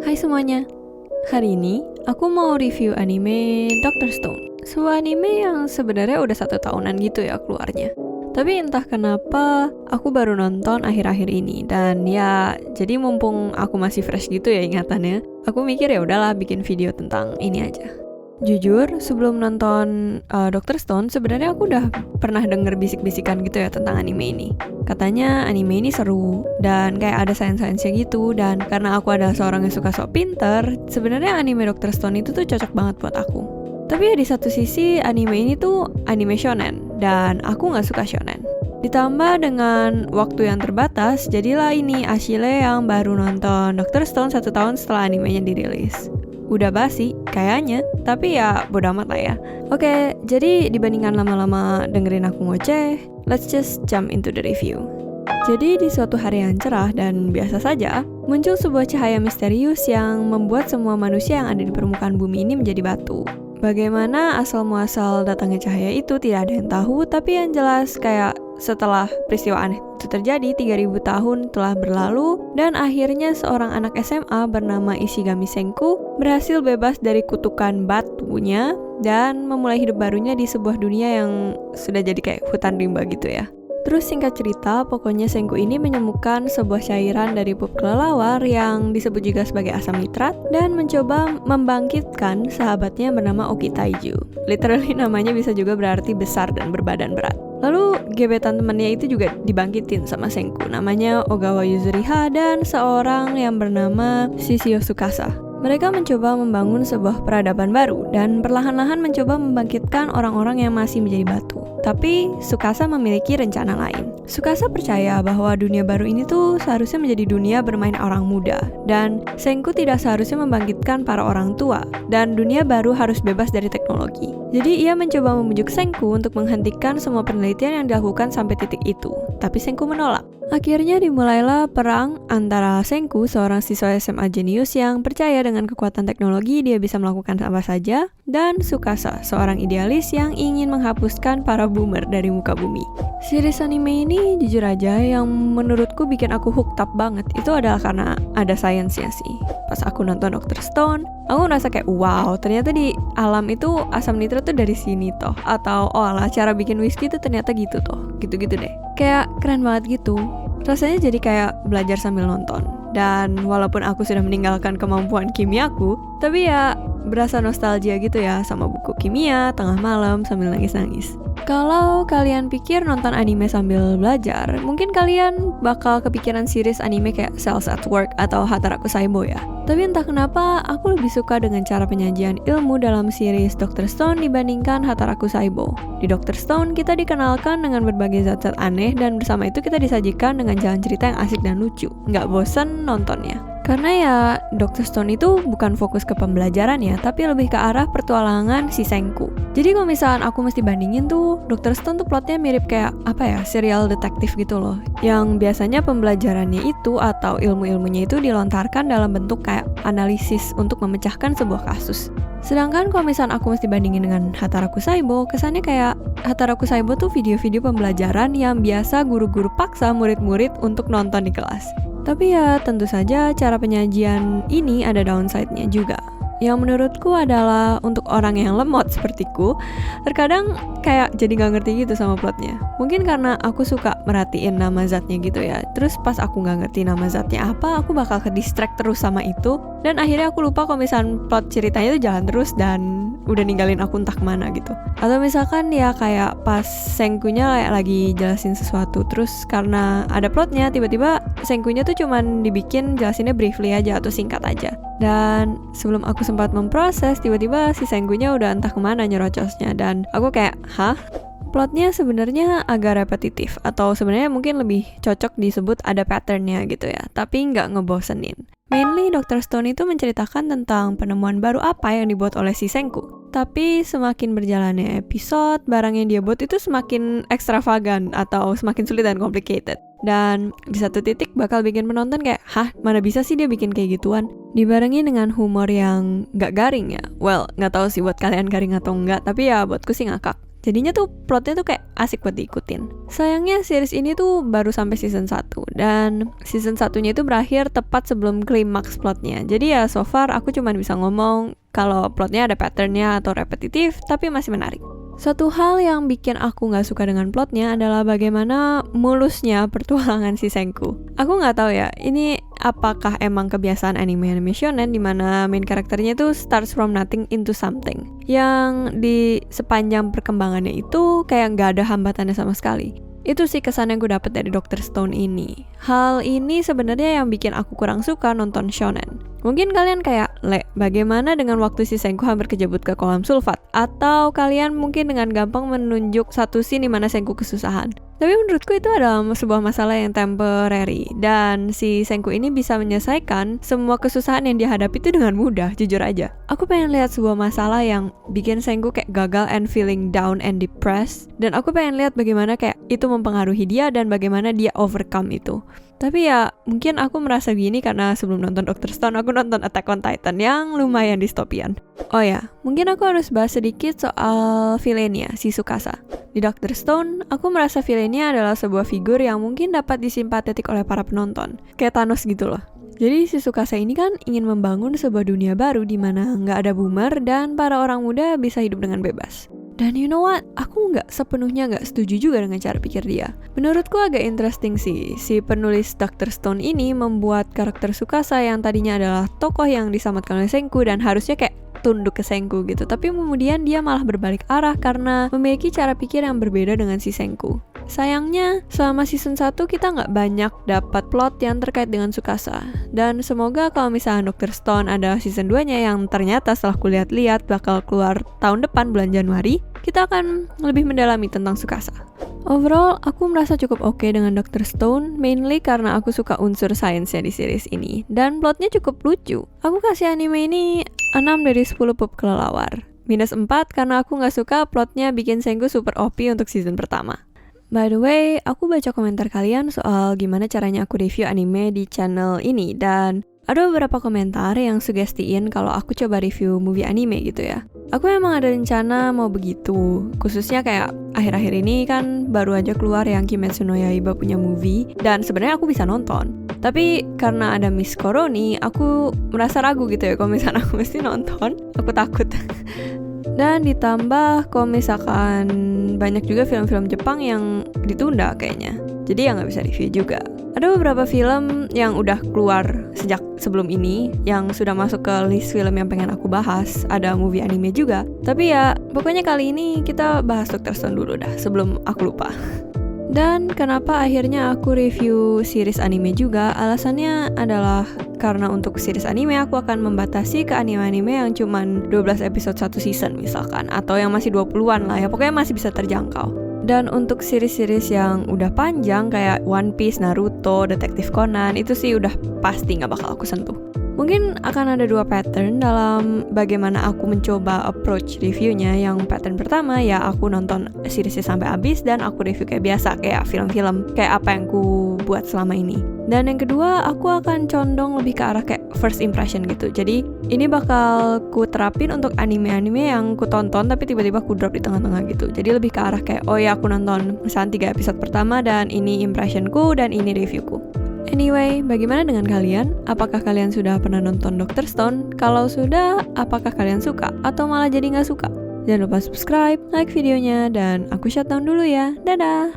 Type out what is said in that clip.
Hai semuanya, hari ini aku mau review anime Dr. Stone. Sebuah anime yang sebenarnya udah 1 tahunan gitu ya keluarnya. Tapi entah kenapa aku baru nonton akhir-akhir ini. Dan ya jadi mumpung aku masih fresh gitu ya ingatannya, aku mikir ya udahlah bikin video tentang ini aja. Jujur, sebelum nonton Dr. Stone, sebenarnya aku udah pernah denger bisik-bisikan gitu ya tentang anime ini. Katanya anime ini seru, dan kayak ada science-science-nya gitu, dan karena aku adalah seorang yang suka sok pinter, sebenarnya anime Dr. Stone itu tuh cocok banget buat aku. Tapi ya di satu sisi, anime ini tuh anime shonen, dan aku nggak suka shonen. Ditambah dengan waktu yang terbatas, jadilah ini Ashile yang baru nonton Dr. Stone 1 tahun setelah animenya dirilis. Udah basi, kayaknya, tapi ya bodo amat lah ya. Oke, jadi dibandingkan lama-lama dengerin aku ngoceh, let's just jump into the review. Jadi di suatu hari yang cerah dan biasa saja, muncul sebuah cahaya misterius yang membuat semua manusia yang ada di permukaan bumi ini menjadi batu. Bagaimana asal-muasal datangnya cahaya itu tidak ada yang tahu, tapi yang jelas kayak setelah peristiwa aneh itu terjadi, 3000 tahun telah berlalu, dan akhirnya seorang anak SMA bernama Ishigami Senku berhasil bebas dari kutukan batunya dan memulai hidup barunya di sebuah dunia yang sudah jadi kayak hutan rimba gitu ya. Terus singkat cerita, pokoknya Senku ini menemukan sebuah cairan dari pup kelelawar yang disebut juga sebagai asam nitrat dan mencoba membangkitkan sahabatnya bernama Okitaiju. Literally namanya bisa juga berarti besar dan berbadan berat. Lalu gebetan temannya itu juga dibangkitin sama Senku, namanya Ogawa Yuzuriha dan seorang yang bernama Shishio Tsukasa. Mereka mencoba membangun sebuah peradaban baru dan perlahan-lahan mencoba membangkitkan orang-orang yang masih menjadi batu. Tapi Tsukasa memiliki rencana lain. Tsukasa percaya bahwa dunia baru ini tuh seharusnya menjadi dunia bermain orang muda, dan Senku tidak seharusnya membangkitkan para orang tua, dan dunia baru harus bebas dari teknologi. Jadi ia mencoba membujuk Senku untuk menghentikan semua penelitian yang dilakukan sampai titik itu, tapi Senku menolak. Akhirnya dimulailah perang antara Senku, seorang siswa SMA jenius yang percaya dengan kekuatan teknologi dia bisa melakukan apa saja, dan Tsukasa, seorang idealis yang ingin menghapuskan para boomer dari muka bumi. Series anime ini jujur aja yang menurutku bikin aku hooked up banget itu adalah karena ada science-nya sih. Pas aku nonton Dr. Stone, aku ngerasa kayak wow, ternyata di alam itu asam nitrat tuh dari sini toh. Atau oh alah, cara bikin whisky tuh ternyata gitu toh. Gitu-gitu deh. Kayak keren banget gitu. Rasanya jadi kayak belajar sambil nonton. Dan walaupun aku sudah meninggalkan kemampuan kimiaku, tapi ya berasa nostalgia gitu ya sama buku kimia tengah malam sambil nangis-nangis. Kalau kalian pikir nonton anime sambil belajar, mungkin kalian bakal kepikiran series anime kayak Cells at Work atau Hataraku Saibo ya. Tapi entah kenapa aku lebih suka dengan cara penyajian ilmu dalam series Dr. Stone dibandingkan Hataraku Saibo. Di Dr. Stone kita dikenalkan dengan berbagai zat-zat aneh dan bersama itu kita disajikan dengan jalan cerita yang asik dan lucu. Nggak bosan nontonnya. Karena ya Dr. Stone itu bukan fokus ke pembelajaran ya, tapi lebih ke arah pertualangan si Senku. Jadi kalau misalkan aku mesti bandingin tuh, Dr. Stone tuh plotnya mirip kayak apa ya, serial detektif gitu loh. Yang biasanya pembelajarannya itu atau ilmu-ilmunya itu dilontarkan dalam bentuk kayak analisis untuk memecahkan sebuah kasus. Sedangkan kalau misalkan aku mesti bandingin dengan Hataraku Saibo, kesannya kayak Hataraku Saibo tuh video-video pembelajaran yang biasa guru-guru paksa murid-murid untuk nonton di kelas. Tapi ya tentu saja cara penyajian ini ada downside-nya juga. Yang menurutku adalah untuk orang yang lemot sepertiku, terkadang kayak jadi gak ngerti gitu sama plotnya. Mungkin karena aku suka merhatiin nama zatnya gitu ya. Terus pas aku gak ngerti nama zatnya apa, aku bakal ke distract terus sama itu. Dan akhirnya aku lupa kalau misalnya plot ceritanya itu jalan terus dan udah ninggalin aku entah kemana gitu. Atau misalkan ya kayak pas Senkunya lagi jelasin sesuatu, terus karena ada plotnya, tiba-tiba Senkunya tuh cuman dibikin jelasinnya briefly aja atau singkat aja. Dan sebelum aku sempat memproses, tiba-tiba si Senkunya udah entah kemana nyerocosnya. Dan aku kayak, hah? Plotnya sebenarnya agak repetitif, atau sebenarnya mungkin lebih cocok disebut ada patternnya gitu ya, tapi nggak ngebosenin. Mainly Dr. Stone itu menceritakan tentang penemuan baru apa yang dibuat oleh si Senku. Tapi semakin berjalannya episode, barang yang dia buat itu semakin ekstravagan atau semakin sulit dan complicated. Dan di satu titik bakal bikin penonton kayak, hah, mana bisa sih dia bikin kayak gituan? Dibarengi dengan humor yang nggak garing ya. Well, nggak tahu sih buat kalian garing atau enggak, tapi ya buatku sih ngakak. Jadinya tuh plotnya tuh kayak asik buat diikutin. Sayangnya series ini tuh baru sampai season 1 dan season 1-nya itu berakhir tepat sebelum klimaks plotnya. Jadi ya so far aku cuma bisa ngomong kalau plotnya ada patternnya atau repetitif tapi masih menarik. Suatu hal yang bikin aku gak suka dengan plotnya adalah bagaimana mulusnya pertualangan si Senku. Aku gak tahu ya, ini apakah emang kebiasaan anime shonen dimana main karakternya itu starts from nothing into something, yang di sepanjang perkembangannya itu kayak gak ada hambatannya sama sekali. Itu sih kesan yang gue dapet dari Dr. Stone ini. Hal ini sebenarnya yang bikin aku kurang suka nonton shonen. Mungkin kalian kayak, bagaimana dengan waktu si Senku hampir kejebut ke kolam sulfat? Atau kalian mungkin dengan gampang menunjuk satu scene di mana Senku kesusahan. Tapi menurutku itu adalah sebuah masalah yang temporary. Dan si Senku ini bisa menyelesaikan semua kesusahan yang dihadapi itu dengan mudah, jujur aja. Aku pengen lihat sebuah masalah yang bikin Senku kayak gagal and feeling down and depressed. Dan aku pengen lihat bagaimana kayak itu mempengaruhi dia dan bagaimana dia overcome itu. Tapi ya mungkin aku merasa gini karena sebelum nonton Dr. Stone aku nonton Attack on Titan yang lumayan distopian. Oh ya, mungkin aku harus bahas sedikit soal villainnya, si Tsukasa. Di Dr. Stone, aku merasa villainnya adalah sebuah figur yang mungkin dapat disimpatetik oleh para penonton. Kayak Thanos gitu loh. Jadi si Tsukasa ini kan ingin membangun sebuah dunia baru di mana nggak ada boomer dan para orang muda bisa hidup dengan bebas. Dan you know what? Aku sepenuhnya nggak setuju juga dengan cara pikir dia. Menurutku agak interesting sih, si penulis Dr. Stone ini membuat karakter Tsukasa yang tadinya adalah tokoh yang diselamatkan oleh Senku dan harusnya kayak tunduk ke Senku gitu. Tapi kemudian dia malah berbalik arah karena memiliki cara pikir yang berbeda dengan si Senku. Sayangnya, selama season 1 kita nggak banyak dapat plot yang terkait dengan Tsukasa. Dan semoga kalau misalnya Dr. Stone ada season 2-nya yang ternyata setelah kulihat-lihat bakal keluar tahun depan bulan Januari, kita akan lebih mendalami tentang Tsukasa. Overall, aku merasa cukup oke dengan Dr. Stone, mainly karena aku suka unsur sainsnya di series ini. Dan plotnya cukup lucu. Aku kasih anime ini 6 dari 10 pup kelelawar. Minus 4 karena aku nggak suka plotnya bikin Senku super OP untuk season pertama. By the way, aku baca komentar kalian soal gimana caranya aku review anime di channel ini. Dan ada beberapa komentar yang sugestiin kalau aku coba review movie anime gitu ya. Aku emang ada rencana mau begitu. Khususnya kayak akhir-akhir ini kan baru aja keluar yang Kimetsu no Yaiba punya movie. Dan sebenarnya aku bisa nonton. Tapi karena ada Miss Koroni, aku merasa ragu gitu ya kalau misalnya aku mesti nonton. Aku takut. Dan ditambah kalau misalkan banyak juga film-film Jepang yang ditunda kayaknya. Jadi ya nggak bisa review juga. Ada beberapa film yang udah keluar sejak sebelum ini yang sudah masuk ke list film yang pengen aku bahas. Ada movie anime juga. Tapi ya pokoknya kali ini kita bahas Dr. Stone dulu dah sebelum aku lupa. Dan kenapa akhirnya aku review series anime juga? Alasannya adalah karena untuk series anime aku akan membatasi ke anime-anime yang cuman 12 episode satu season misalkan, atau yang masih 20-an lah ya, pokoknya masih bisa terjangkau. Dan untuk series-series yang udah panjang kayak One Piece, Naruto, Detektif Conan, itu sih udah pasti gak bakal aku sentuh. Mungkin akan ada 2 pattern dalam bagaimana aku mencoba approach reviewnya. Yang pattern pertama ya aku nonton seriesnya sampai habis dan aku review kayak biasa, kayak film-film, kayak apa yang ku buat selama ini. Dan yang kedua, aku akan condong lebih ke arah kayak first impression gitu. Jadi ini bakal ku terapin untuk anime-anime yang ku tonton tapi tiba-tiba ku drop di tengah-tengah gitu. Jadi lebih ke arah kayak, oh ya aku nonton misalnya 3 episode pertama dan ini impressionku dan ini reviewku. Anyway, bagaimana dengan kalian? Apakah kalian sudah pernah nonton Dr. Stone? Kalau sudah, apakah kalian suka? Atau malah jadi nggak suka? Jangan lupa subscribe, like videonya, dan aku shutdown dulu ya. Dadah!